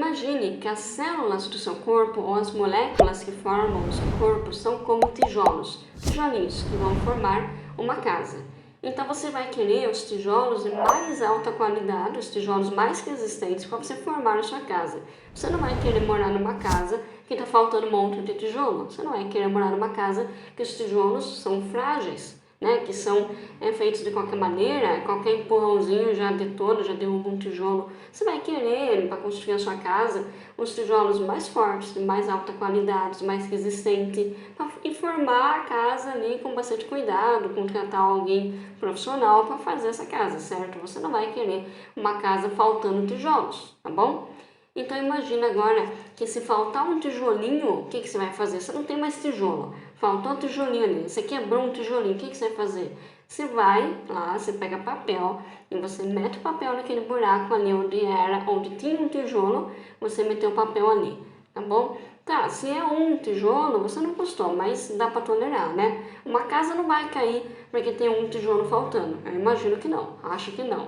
Imagine que as células do seu corpo ou as moléculas que formam o seu corpo são como tijolos, tijolinhos que vão formar uma casa. Então você vai querer os tijolos de mais alta qualidade, os tijolos mais resistentes para você formar a sua casa. Você não vai querer morar numa casa que está faltando um monte de tijolo. Você não vai querer morar numa casa que os tijolos são frágeis, né? Que são feitos de qualquer maneira, qualquer empurrãozinho já detona, já derruba um tijolo. Você vai querer, para construir a sua casa, os tijolos mais fortes, de mais alta qualidade, mais resistente, e formar a casa ali com bastante cuidado, contratar alguém profissional para fazer essa casa, certo? Você não vai querer uma casa faltando tijolos, tá bom? Então imagina agora que se faltar um tijolinho, o que você vai fazer? Você não tem mais tijolo, faltou um tijolinho ali, você quebrou um tijolinho, o que você vai fazer? Você vai lá, você pega papel e você mete o papel naquele buraco ali onde tinha um tijolo, você meteu o papel ali, tá bom? Tá, se é um tijolo, você não gostou, mas dá para tolerar, né? Uma casa não vai cair porque tem um tijolo faltando, eu imagino que não, acho que não.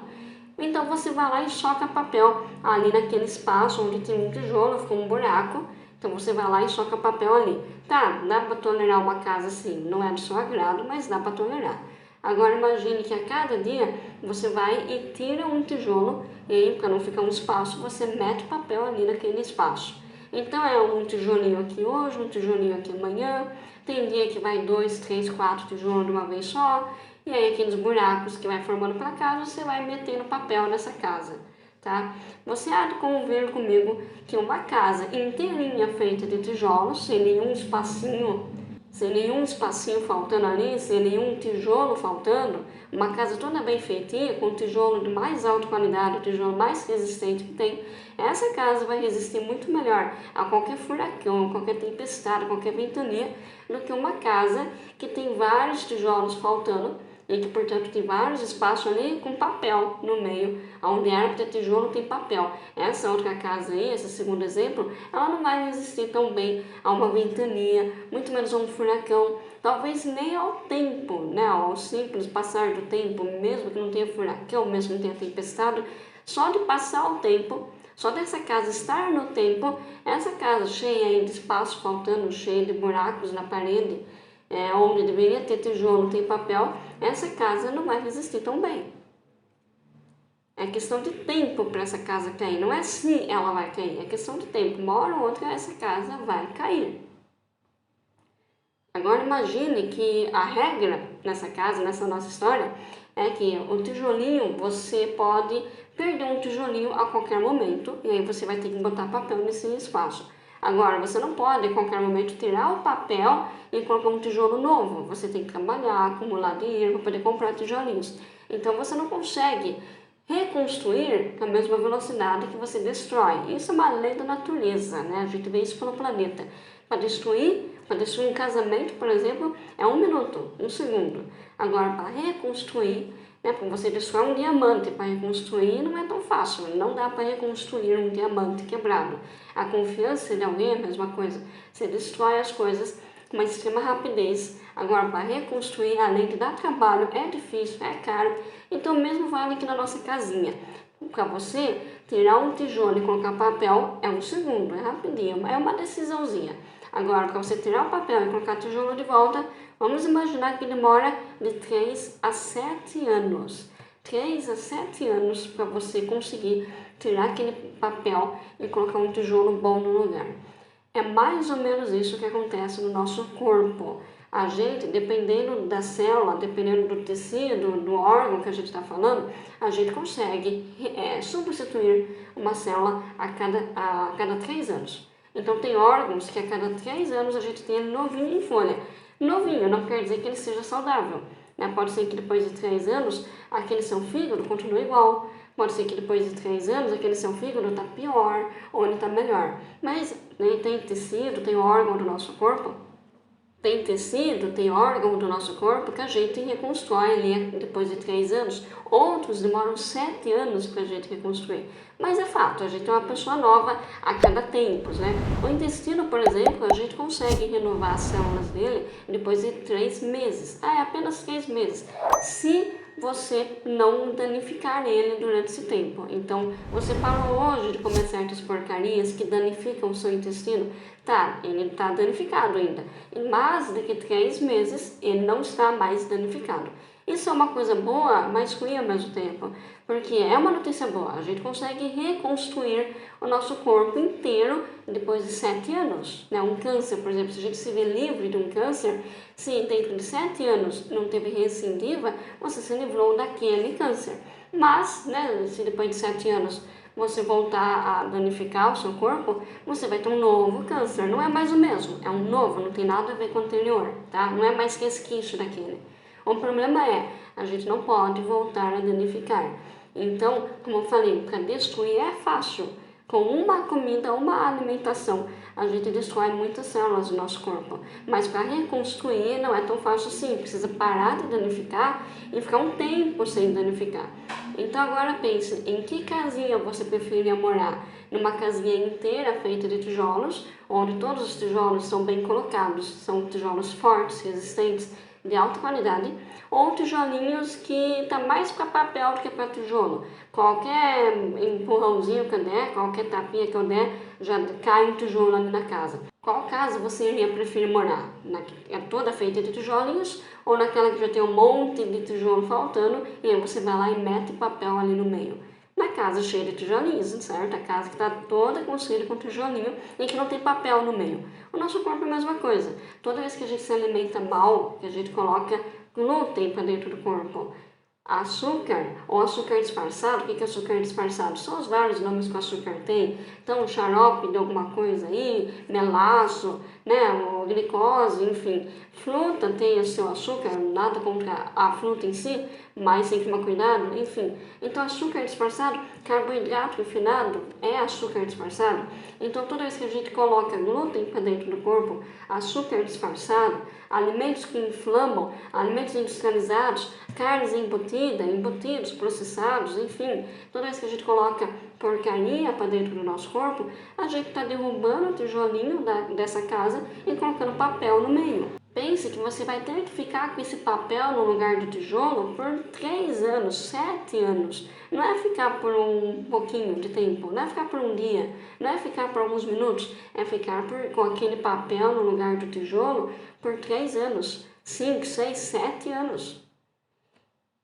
Então você vai lá e choca papel ali naquele espaço onde tem um tijolo, ficou um buraco. Então você vai lá e choca papel ali. Tá, dá para tolerar uma casa assim, não é do seu agrado, mas dá para tolerar. Agora imagine que a cada dia você vai e tira um tijolo e aí, para não ficar um espaço, você mete papel ali naquele espaço. Então é um tijolinho aqui hoje, um tijolinho aqui amanhã. Tem dia que vai 2, 3, 4 tijolos de uma vez só. E aí aqueles buracos que vai formando para casa, você vai metendo papel nessa casa, tá? Você há de convir comigo que uma casa inteirinha feita de tijolos, sem nenhum espacinho faltando ali, sem nenhum tijolo faltando, uma casa toda bem feitinha, com tijolo de mais alta qualidade, o tijolo mais resistente que tem, essa casa vai resistir muito melhor a qualquer furacão, a qualquer tempestade, a qualquer ventania, do que uma casa que tem vários tijolos faltando, e que, portanto, tem vários espaços ali com papel no meio, onde era para ter tijolo tem papel. Essa outra casa aí, esse segundo exemplo, ela não vai resistir tão bem a uma ventania, muito menos a um furacão, talvez nem ao tempo, né, ao simples passar do tempo, mesmo que não tenha furacão, mesmo que não tenha tempestade, só de passar o tempo, só dessa casa estar no tempo, essa casa cheia aí de espaço faltando, cheia de buracos na parede, onde deveria ter tijolo, tem papel, essa casa não vai resistir tão bem. É questão de tempo para essa casa cair, não é se ela vai cair, é questão de tempo. Uma hora ou outra essa casa vai cair. Agora imagine que a regra nessa casa, nessa nossa história, é que o tijolinho, você pode perder um tijolinho a qualquer momento, e aí você vai ter que botar papel nesse espaço. Agora, você não pode, a qualquer momento, tirar o papel e colocar um tijolo novo. Você tem que trabalhar, acumular dinheiro para poder comprar tijolinhos. Então, você não consegue reconstruir com a mesma velocidade que você destrói. Isso é uma lei da natureza, né? A gente vê isso pelo planeta. Para destruir um casamento, por exemplo, é 1 minuto, 1 segundo. Agora, para reconstruir, né, para você destruir um diamante, para reconstruir não é tão fácil, não dá para reconstruir um diamante quebrado. A confiança de alguém é a mesma coisa, você destrói as coisas com uma extrema rapidez. Agora, para reconstruir, além de dar trabalho, é difícil, é caro, então mesmo vale aqui na nossa casinha. Para você tirar um tijolo e colocar papel é 1 segundo, é rapidinho, é uma decisãozinha. Agora, para você tirar o papel e colocar tijolo de volta, vamos imaginar que demora de 3 a 7 anos. 3 a 7 anos para você conseguir tirar aquele papel e colocar um tijolo bom no lugar. É mais ou menos isso que acontece no nosso corpo. A gente, dependendo da célula, dependendo do tecido, do órgão que a gente está falando, a gente consegue substituir uma célula a cada 3 anos. Então tem órgãos que a cada 3 anos a gente tem ele novinho em folha. Novinho não quer dizer que ele seja saudável, né? Pode ser que depois de 3 anos aquele seu fígado continue igual. Pode ser que depois de 3 anos aquele seu fígado está pior ou ele está melhor. Mas tem tecido, tem órgão do nosso corpo. Tem tecido, tem órgão do nosso corpo que a gente reconstrói ali depois de 3 anos. Outros demoram 7 anos para a gente reconstruir. Mas é fato, a gente é uma pessoa nova a cada tempo, né? O intestino, por exemplo, a gente consegue renovar as células dele depois de 3 meses. É apenas 3 meses. Se você não danificar ele durante esse tempo. Então, você parou hoje de comer certas porcarias que danificam o seu intestino? Tá, ele está danificado ainda, mas daqui a 3 meses ele não está mais danificado. Isso é uma coisa boa, mas ruim ao mesmo tempo, porque é uma notícia boa, a gente consegue reconstruir o nosso corpo inteiro depois de 7 anos. Né? Um câncer, por exemplo, se a gente se vê livre de um câncer, se dentro de 7 anos não teve recidiva, você se livrou daquele câncer. Mas, né, se depois de 7 anos você voltar a danificar o seu corpo, você vai ter um novo câncer. Não é mais o mesmo, é um novo, não tem nada a ver com o anterior, tá? Não é mais resquício daquele. O problema é, a gente não pode voltar a danificar. Então, como eu falei, para destruir é fácil. Com uma comida, uma alimentação, a gente destrói muitas células do nosso corpo. Mas para reconstruir não é tão fácil assim. Precisa parar de danificar e ficar um tempo sem danificar. Então agora pense, em que casinha você preferia morar? Numa casinha inteira feita de tijolos, onde todos os tijolos são bem colocados, são tijolos fortes, resistentes, de alta qualidade, ou tijolinhos que tá mais para papel do que para tijolo. Qualquer empurrãozinho que eu der, qualquer tapinha que eu der, já cai um tijolo ali na casa. Qual casa você iria preferir morar? É toda feita de tijolinhos ou naquela que já tem um monte de tijolo faltando e aí você vai lá e mete papel ali no meio? Na casa cheia de tijolinhos, certo? A casa que está toda construída com tijolinho e que não tem papel no meio. O nosso corpo é a mesma coisa. Toda vez que a gente se alimenta mal, que a gente coloca glúten para dentro do corpo, açúcar ou açúcar disfarçado. O que é açúcar disfarçado? São os vários nomes que o açúcar tem. Então, xarope de alguma coisa aí, melaço, né, ou glicose, enfim. Fruta tem o seu açúcar, nada contra a fruta em si, mas tem que tomar cuidado, enfim. Então, açúcar disfarçado, carboidrato refinado é açúcar disfarçado. Então, toda vez que a gente coloca glúten para dentro do corpo, açúcar disfarçado, alimentos que inflamam, alimentos industrializados, carnes embutidos, processados, enfim, toda vez que a gente coloca porcaria para dentro do nosso corpo, a gente está derrubando o tijolinho dessa casa e colocando papel no meio. Pense que você vai ter que ficar com esse papel no lugar do tijolo por 3 anos, 7 anos. Não é ficar por um pouquinho de tempo, não é ficar por um dia, não é ficar por alguns minutos, é ficar com aquele papel no lugar do tijolo por 3 anos, 5, 6, 7 anos.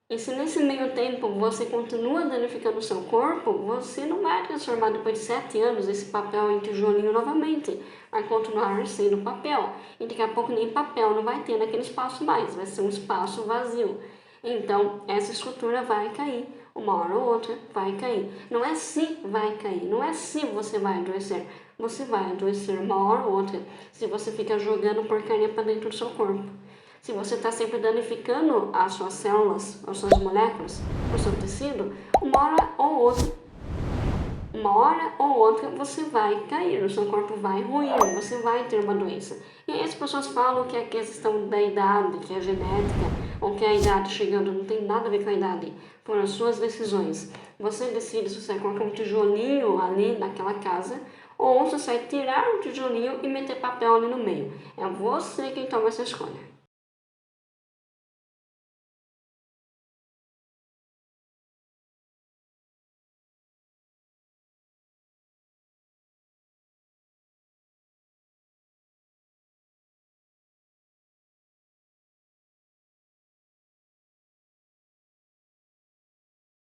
E se nesse meio tempo você continua danificando o seu corpo, você não vai transformar depois de 7 anos esse papel em tijolinho novamente. Vai continuar sendo papel. E daqui a pouco nem papel não vai ter naquele espaço mais, vai ser um espaço vazio. Então, essa estrutura vai cair. Uma hora ou outra vai cair. Não é se vai cair, não é se você vai adoecer. Você vai adoecer uma hora ou outra se você fica jogando porcaria para dentro do seu corpo. Se você está sempre danificando as suas células, as suas moléculas, o seu tecido, uma hora ou outra você vai cair, o seu corpo vai ruir, você vai ter uma doença. E aí as pessoas falam que é questão da idade, que é genética, ou que a idade chegando não tem nada a ver com a idade, foram as suas decisões. Você decide se você vai colocar um tijolinho ali naquela casa, ou se você vai tirar um tijolinho e meter papel ali no meio. É você quem toma essa escolha.